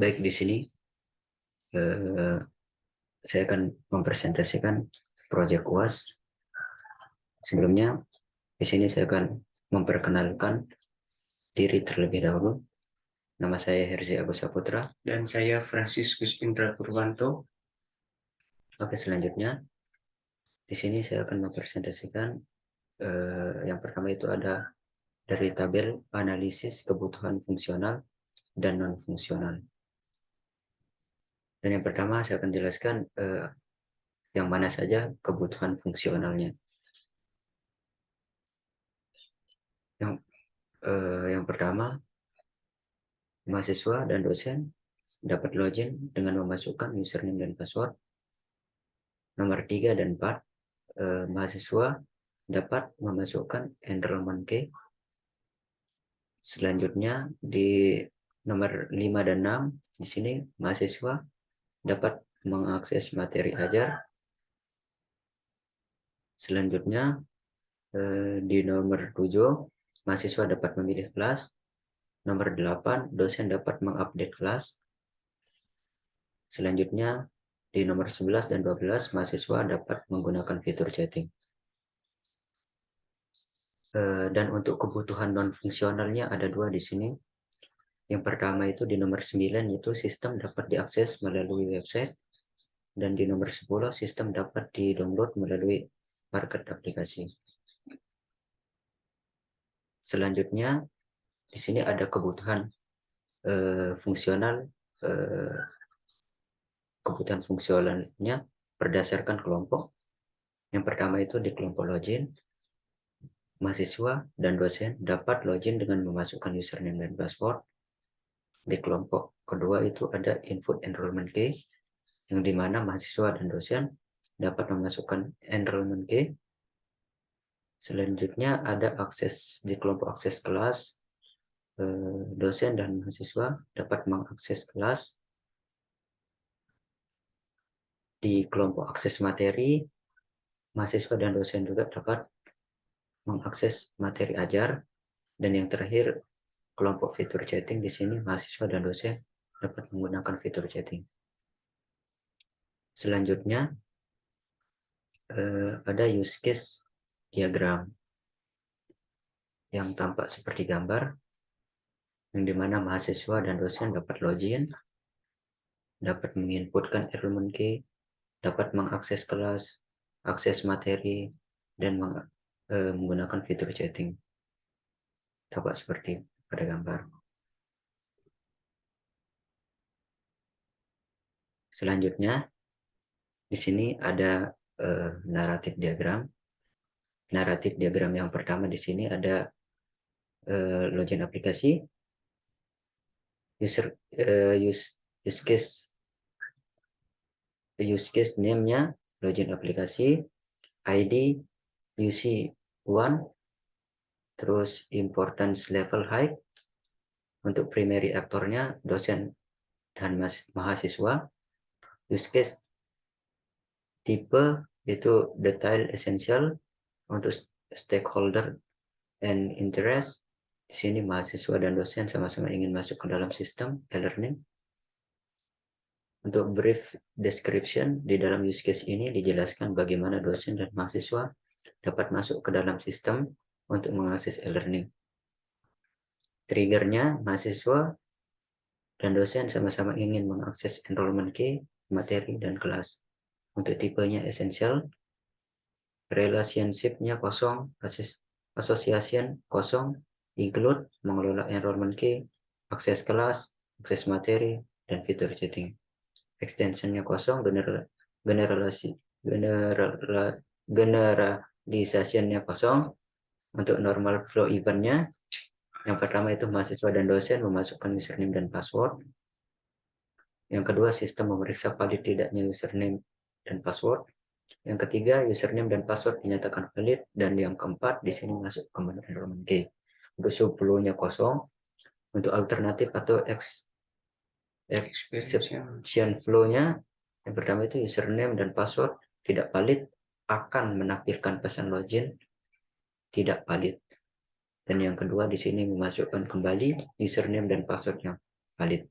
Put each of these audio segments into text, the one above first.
Baik, di sini saya akan mempresentasikan proyek UAS. Sebelumnya, di sini saya akan memperkenalkan diri terlebih dahulu. Nama saya Herzi Agus Saputra. Dan saya Franciscus Indra Purwanto. Oke, selanjutnya di sini saya akan mempresentasikan yang pertama itu ada dari tabel analisis kebutuhan fungsional dan non fungsional. Dan yang pertama saya akan jelaskan yang mana saja kebutuhan fungsionalnya. Yang pertama, mahasiswa dan dosen dapat login dengan memasukkan username dan password. Nomor 3 dan 4, mahasiswa dapat memasukkan enrollment key. Selanjutnya di nomor 5 dan 6, di sini mahasiswa dapat mengakses materi ajar. Selanjutnya di nomor 7, mahasiswa dapat memilih kelas. Nomor 8, dosen dapat mengupdate kelas. Selanjutnya di nomor 11 dan 12, mahasiswa dapat menggunakan fitur chatting. Dan untuk kebutuhan non-fungsionalnya ada 2 di sini. Yang pertama itu di nomor 9, yaitu sistem dapat diakses melalui website. Dan di nomor 10, sistem dapat di-download melalui market aplikasi. Selanjutnya, di sini ada kebutuhan fungsional. Kebutuhan fungsionalnya berdasarkan kelompok. Yang pertama itu di kelompok login. Mahasiswa dan dosen dapat login dengan memasukkan username dan password. Di kelompok kedua itu ada input enrollment key, yang dimana mahasiswa dan dosen dapat memasukkan enrollment key. Selanjutnya ada akses di kelompok akses kelas. Dosen dan mahasiswa dapat mengakses kelas. Di kelompok akses materi, mahasiswa dan dosen juga dapat mengakses materi ajar. Dan yang terakhir, kelompok fitur chatting, di sini mahasiswa dan dosen dapat menggunakan fitur chatting. Selanjutnya ada use case diagram yang tampak seperti gambar, yang dimana mahasiswa dan dosen dapat login, dapat menginputkan enrollment key, dapat mengakses kelas, akses materi, dan menggunakan fitur chatting. Tampak seperti pada gambar. Selanjutnya, di sini ada naratif diagram. Naratif diagram yang pertama di sini ada login aplikasi, use case name-nya login aplikasi, ID UC1, terus importance level height. Untuk primary aktornya dosen dan mahasiswa. Use case tipe itu detail essential. Untuk stakeholder and interest, di sini mahasiswa dan dosen sama-sama ingin masuk ke dalam sistem e-learning. Untuk brief description, di dalam use case ini dijelaskan bagaimana dosen dan mahasiswa dapat masuk ke dalam sistem untuk mengakses e-learning. Triggernya, mahasiswa dan dosen sama-sama ingin mengakses enrollment key, materi, dan kelas. Untuk tipenya essential, relationship-nya kosong, association kosong, include mengelola enrollment key, akses kelas, akses materi, dan fitur chatting. Extensionnya kosong, generalizationnya kosong. Untuk normal flow eventnya, yang pertama itu mahasiswa dan dosen memasukkan username dan password. Yang kedua, sistem memeriksa valid tidaknya username dan password. Yang ketiga, username dan password dinyatakan valid. Dan yang keempat, di sini masuk ke menu enrollment key. Untuk subflow-nya kosong. Untuk alternatif atau exception flow-nya, yang pertama itu username dan password tidak valid, akan menampilkan pesan login tidak valid. Dan yang kedua di sini memasukkan kembali username dan password yang valid.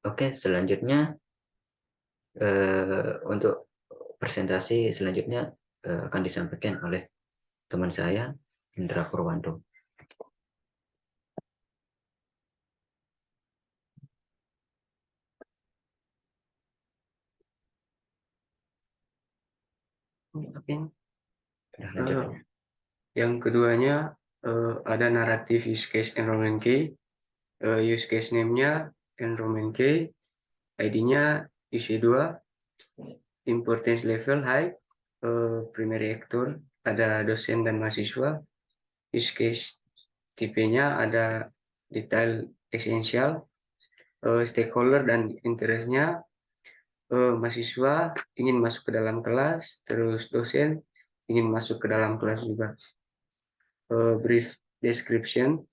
Oke, selanjutnya untuk presentasi selanjutnya akan disampaikan oleh teman saya, Indra Purwanto. Yang keduanya ada naratif use case enrollment key, use case name-nya enrollment key, ID-nya UC2, importance level high, primary actor, ada dosen dan mahasiswa, use case tipenya ada detail essential, stakeholder dan interest-nya, mahasiswa ingin masuk ke dalam kelas, terus dosen ingin masuk ke dalam kelas juga. Brief description,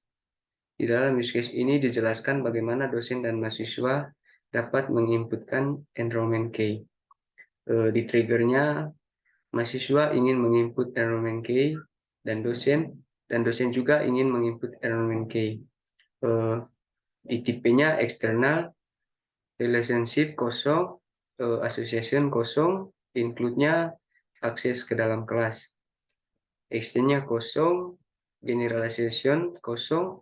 di dalam use case ini dijelaskan bagaimana dosen dan mahasiswa dapat menginputkan enrollment key. Di triggernya, mahasiswa ingin menginput enrollment key dan dosen juga ingin menginput enrollment key. Di tipenya eksternal, relationship kosong, association kosong, include-nya akses ke dalam kelas. Extend-nya kosong, generalization kosong,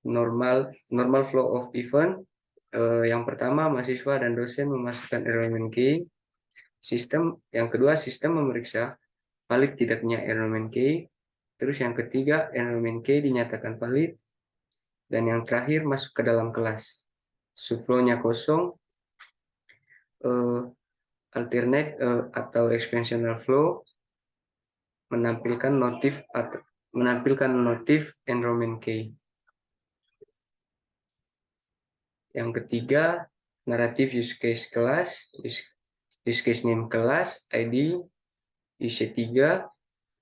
normal flow of event. Yang pertama, mahasiswa dan dosen memasukkan enrollment key. Yang kedua, sistem memeriksa valid tidaknya enrollment key. Terus yang ketiga, enrollment key dinyatakan valid. Dan yang terakhir, masuk ke dalam kelas. Subflow-nya kosong, alternate atau expansional flow menampilkan notif enrollment key. Yang ketiga, naratif use case kelas, use case name kelas, ID, IC3,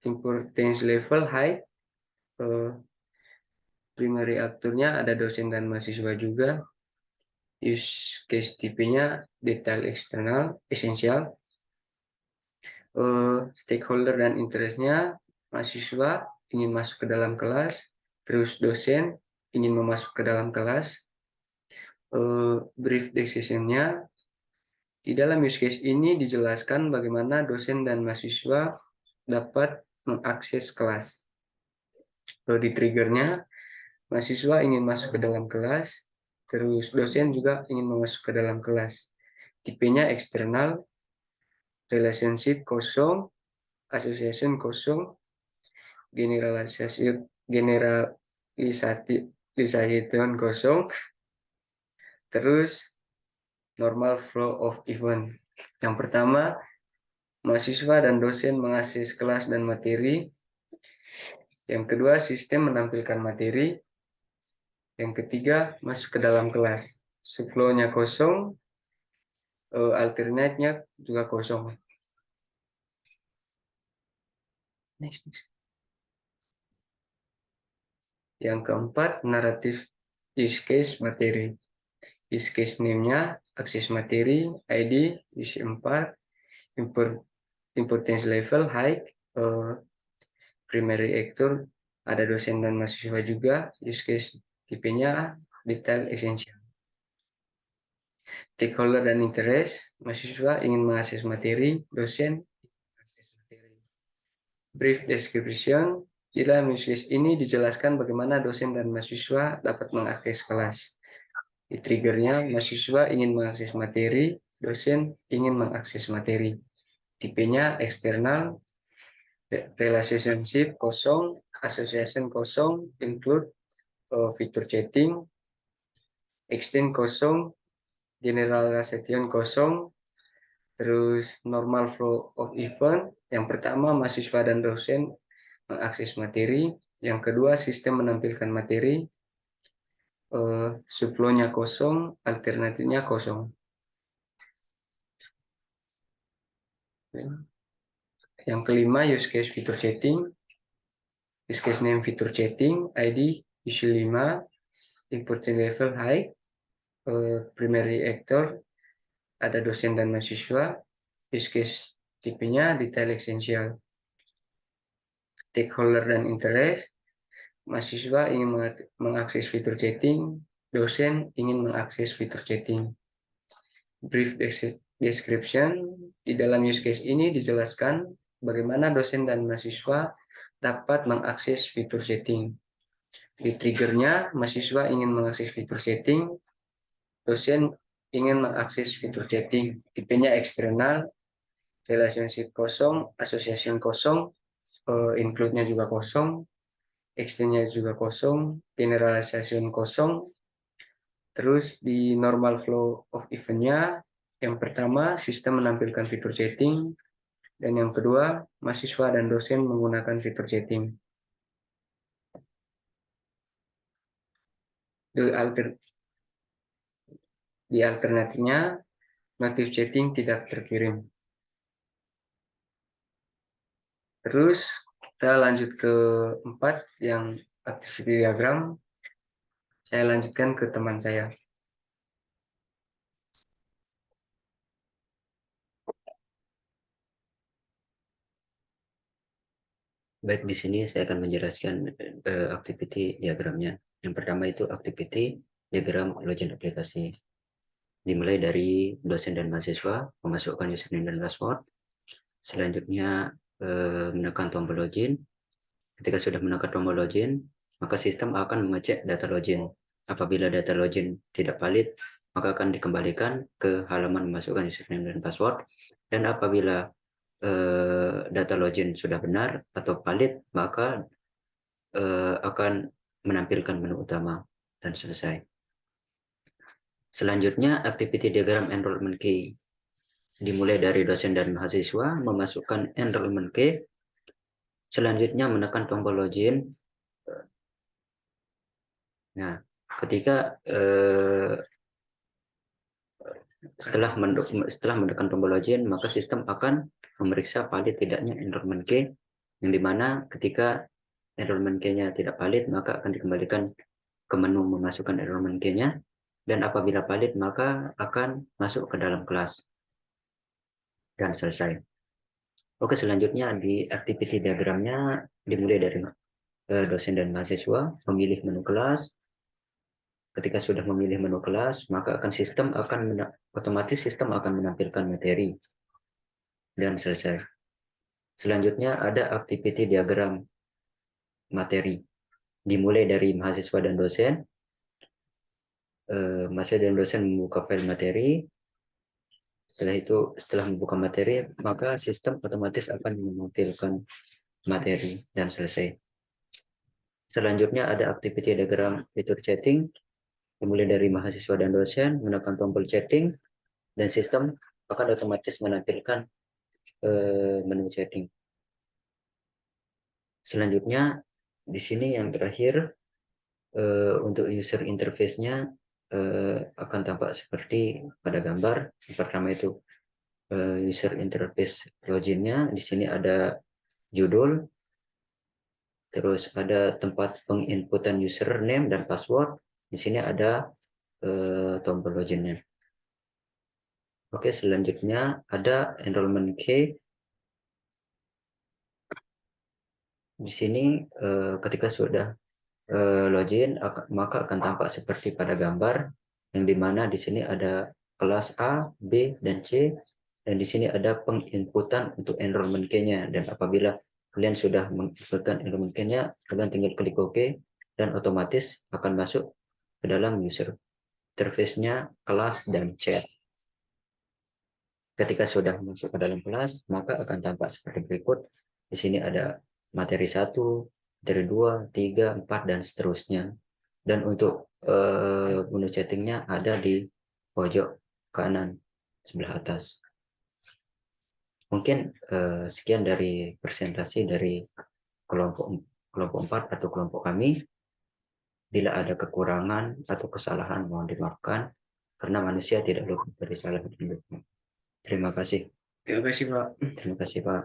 importance level high, primary aktornya ada dosen dan mahasiswa juga, use case tipenya detail eksternal, essential, stakeholder dan interestnya, mahasiswa ingin masuk ke dalam kelas, terus dosen ingin memasuk ke dalam kelas, brief decision-nya. Di dalam use case ini dijelaskan bagaimana dosen dan mahasiswa dapat mengakses kelas. Di triggernya, mahasiswa ingin masuk ke dalam kelas, terus dosen juga ingin masuk ke dalam kelas. Tipenya eksternal, relationship kosong, association kosong, generalisation kosong, terus normal flow of event. Yang pertama, mahasiswa dan dosen mengakses kelas dan materi. Yang kedua, sistem menampilkan materi. Yang ketiga, masuk ke dalam kelas. Subflow-nya kosong, alternate-nya juga kosong. Next. Yang keempat, naratif use case materi. Use case name-nya, akses materi, ID, use 4, importance level, high, primary actor, ada dosen dan mahasiswa juga, use case tipenya detail essential. Stakeholder dan interest, mahasiswa ingin mengakses materi, dosen mengakses materi. Brief description, di dalam use case ini dijelaskan bagaimana dosen dan mahasiswa dapat mengakses kelas. Di triggernya, mahasiswa ingin mengakses materi, dosen ingin mengakses materi. Tipenya eksternal, relationship kosong, association kosong, include fitur chatting, extend kosong, generalization kosong, terus normal flow of event. Yang pertama, mahasiswa dan dosen mengakses materi. Yang kedua, sistem menampilkan materi. Subflow-nya kosong, alternatifnya kosong. Yang kelima, use case fitur chatting. Use case name fitur chatting, ID issue 5, important level high, primary actor, ada dosen dan mahasiswa, use case tipenya detail essential. Stakeholder dan interest, mahasiswa ingin mengakses fitur chatting, dosen ingin mengakses fitur chatting. Brief description, di dalam use case ini dijelaskan bagaimana dosen dan mahasiswa dapat mengakses fitur chatting. Di triggernya, mahasiswa ingin mengakses fitur chatting, dosen ingin mengakses fitur chatting. Tipenya eksternal, relationship kosong, association kosong, include-nya juga kosong, extend-nya juga kosong, generalization kosong. Terus di normal flow of event-nya, yang pertama sistem menampilkan fitur chatting, dan yang kedua mahasiswa dan dosen menggunakan fitur chatting. Di alternatifnya, notif chatting tidak terkirim. Terus kita lanjut ke 4 yang activity diagram. Saya lanjutkan ke teman saya. Baik, di sini saya akan menjelaskan activity diagramnya. Yang pertama itu activity diagram login aplikasi. Dimulai dari dosen dan mahasiswa memasukkan username dan password. Selanjutnya menekan tombol login. Ketika sudah menekan tombol login, maka sistem akan mengecek data login. Apabila data login tidak valid, maka akan dikembalikan ke halaman memasukkan username dan password. Dan apabila data login sudah benar atau valid, maka akan menampilkan menu utama dan selesai. Selanjutnya, activity diagram enrollment key. Dimulai dari dosen dan mahasiswa memasukkan enrollment key. Selanjutnya menekan tombol login. Nah, ketika setelah menekan tombol login, maka sistem akan memeriksa valid tidaknya enrollment key, yang dimana ketika enrollment key-nya tidak valid, maka akan dikembalikan ke menu memasukkan enrollment key-nya, dan apabila valid, maka akan masuk ke dalam kelas dan selesai. Oke, selanjutnya di activity diagramnya dimulai dari dosen dan mahasiswa memilih menu kelas. Ketika sudah memilih menu kelas, maka otomatis sistem akan menampilkan materi dan selesai. Selanjutnya ada activity diagram materi. Dimulai dari mahasiswa dan dosen. Mahasiswa dan dosen membuka file materi. Setelah membuka materi, maka sistem otomatis akan menampilkan materi dan selesai. Selanjutnya ada activity diagram fitur chatting. Dimulai dari mahasiswa dan dosen menekan tombol chatting, dan sistem akan otomatis menampilkan menu chatting. Selanjutnya di sini yang terakhir untuk user interface-nya akan tampak seperti pada gambar. Yang pertama itu user interface login-nya. Di sini ada judul, terus ada tempat penginputan username dan password. Di sini ada tombol login-nya. Oke, selanjutnya ada enrollment key. Di sini ketika sudah login, maka akan tampak seperti pada gambar, yang dimana di sini ada kelas A, B, dan C, dan di sini ada penginputan untuk enrollment key-nya. Dan apabila kalian sudah menginputkan enrollment key-nya, kalian tinggal klik OK, dan otomatis akan masuk ke dalam user interface-nya kelas dan chat. Ketika sudah masuk ke dalam kelas, maka akan tampak seperti berikut. Di sini ada materi 1, materi 2, 3, 4, dan seterusnya. Dan untuk menu chattingnya ada di pojok kanan sebelah atas. Mungkin sekian dari presentasi dari kelompok 4 atau kelompok kami. Bila ada kekurangan atau kesalahan, mohon dimaafkan, karena manusia tidak luput dari salah dan luput. Terima kasih. Terima kasih, Pak. Terima kasih, Pak.